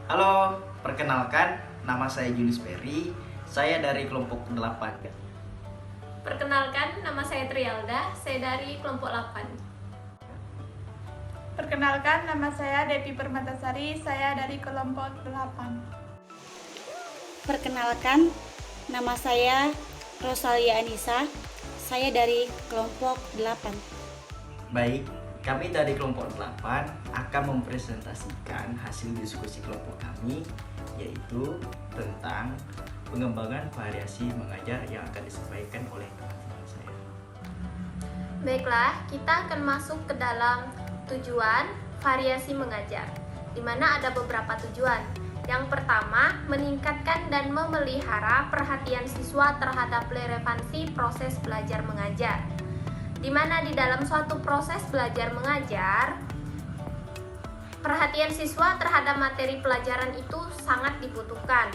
Halo, perkenalkan nama saya Julius Perry. Saya dari kelompok 8. Perkenalkan, nama saya Trialda, saya dari kelompok 8. Perkenalkan, nama saya Devi Permatasari, saya dari kelompok 8. Perkenalkan, nama saya Rosalia Anissa, saya dari kelompok 8. Baik, kami dari kelompok 8 akan mempresentasikan hasil diskusi kelompok kami, yaitu tentang pengembangan variasi mengajar yang akan disampaikan oleh teman-teman saya. Baiklah, kita akan masuk ke dalam tujuan variasi mengajar, di mana ada beberapa tujuan. Yang pertama, meningkatkan dan memelihara perhatian siswa terhadap relevansi proses belajar mengajar, di mana di dalam suatu proses belajar mengajar, perhatian siswa terhadap materi pelajaran itu sangat dibutuhkan.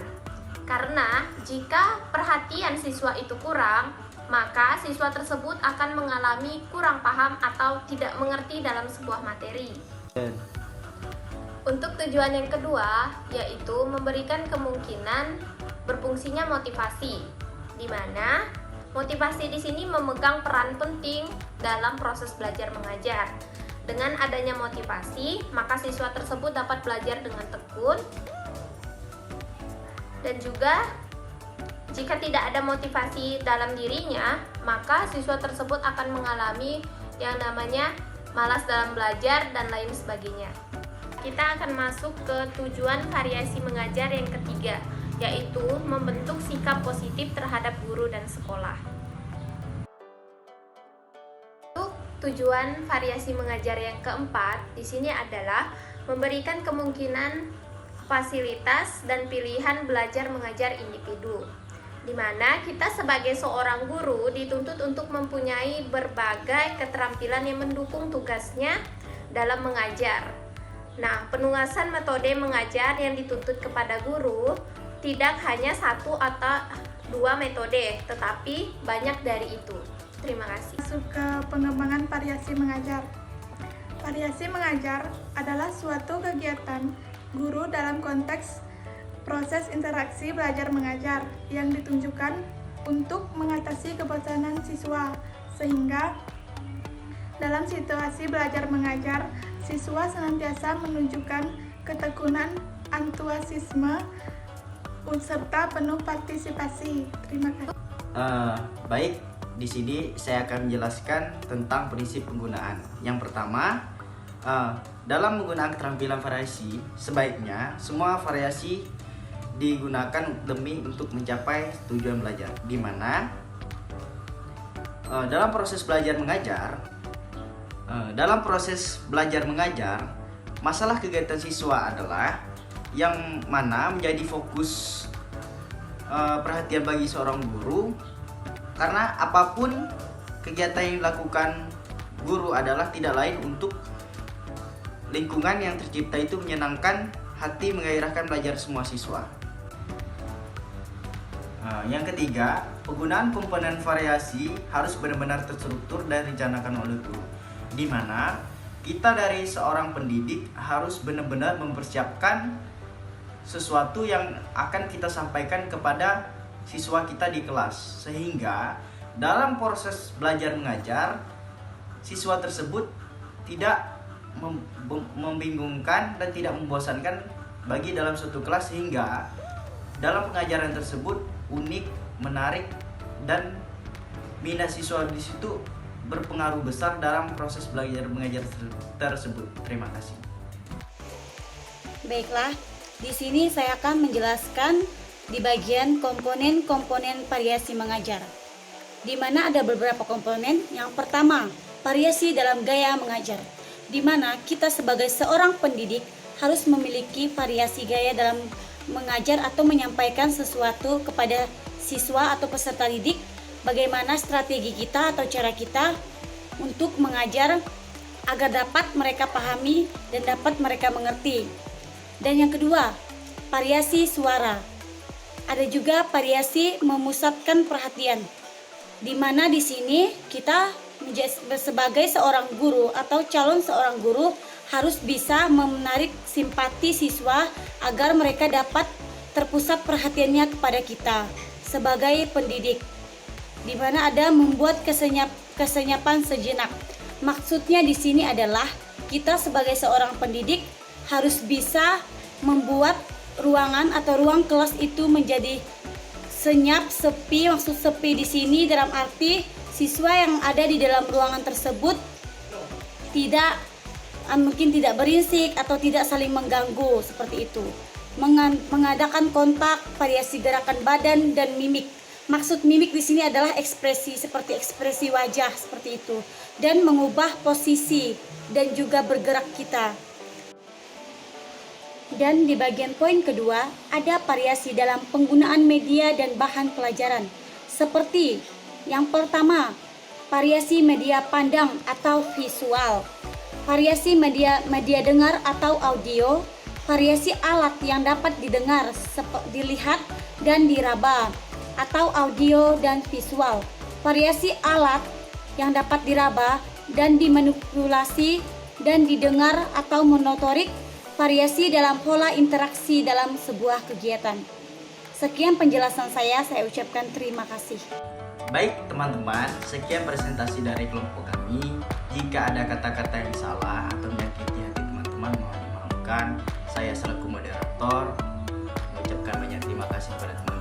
Karena jika perhatian siswa itu kurang, maka siswa tersebut akan mengalami kurang paham atau tidak mengerti dalam sebuah materi. Untuk tujuan yang kedua, yaitu memberikan kemungkinan berfungsinya motivasi, di mana motivasi di sini memegang peran penting dalam proses belajar mengajar. Dengan adanya motivasi, maka siswa tersebut dapat belajar dengan tekun, dan juga jika tidak ada motivasi dalam dirinya, maka siswa tersebut akan mengalami yang namanya malas dalam belajar dan lain sebagainya. Kita akan masuk ke tujuan variasi mengajar yang ketiga, yaitu membentuk sikap positif terhadap guru dan sekolah. Untuk tujuan variasi mengajar yang keempat, di sini adalah memberikan kemungkinan fasilitas dan pilihan belajar mengajar individu, di mana kita sebagai seorang guru dituntut untuk mempunyai berbagai keterampilan yang mendukung tugasnya dalam mengajar. Nah, penugasan metode mengajar yang dituntut kepada guru tidak hanya satu atau dua metode, tetapi banyak dari itu. Terima kasih. Masuk ke pengembangan variasi mengajar. Variasi mengajar adalah suatu kegiatan guru dalam konteks proses interaksi belajar mengajar yang ditunjukkan untuk mengatasi kebosanan siswa, sehingga dalam situasi belajar mengajar, siswa senantiasa menunjukkan ketekunan, antusiasme, serta penuh partisipasi. Terima kasih. Baik, di sini saya akan menjelaskan tentang prinsip penggunaan. Yang pertama, dalam menggunakan keterampilan variasi, sebaiknya semua variasi digunakan demi untuk mencapai tujuan belajar, di mana dalam proses belajar mengajar, masalah kegiatan siswa adalah yang mana menjadi fokus perhatian bagi seorang guru, karena apapun kegiatan yang dilakukan guru adalah tidak lain untuk lingkungan yang tercipta itu menyenangkan hati, menggairahkan belajar semua siswa. Yang ketiga, penggunaan komponen variasi harus benar-benar terstruktur dan direncanakan oleh guru, di mana kita dari seorang pendidik harus benar-benar mempersiapkan sesuatu yang akan kita sampaikan kepada siswa kita di kelas, sehingga dalam proses belajar mengajar siswa tersebut tidak membingungkan dan tidak membosankan bagi dalam suatu kelas, sehingga dalam pengajaran tersebut unik, menarik, dan minat siswa di situ berpengaruh besar dalam proses belajar mengajar tersebut. Terima kasih. Baiklah, di sini saya akan menjelaskan di bagian komponen-komponen variasi mengajar, di mana ada beberapa komponen. Yang pertama, variasi dalam gaya mengajar, di mana kita sebagai seorang pendidik harus memiliki variasi gaya dalam mengajar atau menyampaikan sesuatu kepada siswa atau peserta didik, bagaimana strategi kita atau cara kita untuk mengajar agar dapat mereka pahami dan dapat mereka mengerti. Dan yang kedua, variasi suara. Ada juga variasi memusatkan perhatian, di mana di sini kita sebagai seorang guru atau calon seorang guru harus bisa menarik simpati siswa agar mereka dapat terpusat perhatiannya kepada kita sebagai pendidik, di mana ada membuat kesenyapan sejenak. Maksudnya di sini adalah kita sebagai seorang pendidik harus bisa membuat ruangan atau ruang kelas itu menjadi senyap, sepi. Maksud sepi di sini dalam arti siswa yang ada di dalam ruangan tersebut mungkin tidak berisik atau tidak saling mengganggu seperti itu. Mengadakan kontak, variasi gerakan badan dan mimik. Maksud mimik di sini adalah ekspresi seperti ekspresi wajah seperti itu, dan mengubah posisi dan juga bergerak kita. Dan di bagian poin kedua ada variasi dalam penggunaan media dan bahan pelajaran. Seperti yang pertama, variasi media pandang atau visual, variasi media dengar atau audio, variasi alat yang dapat didengar, dilihat dan diraba atau audio dan visual, variasi alat yang dapat diraba dan dimanipulasi dan didengar atau motorik, variasi dalam pola interaksi dalam sebuah kegiatan. Sekian penjelasan saya ucapkan terima kasih. Baik teman-teman, sekian presentasi dari kelompok kami. Jika ada kata-kata yang salah atau menyakiti hati teman-teman, mohon dimaafkan. Saya selaku moderator mengucapkan banyak terima kasih kepada teman-teman.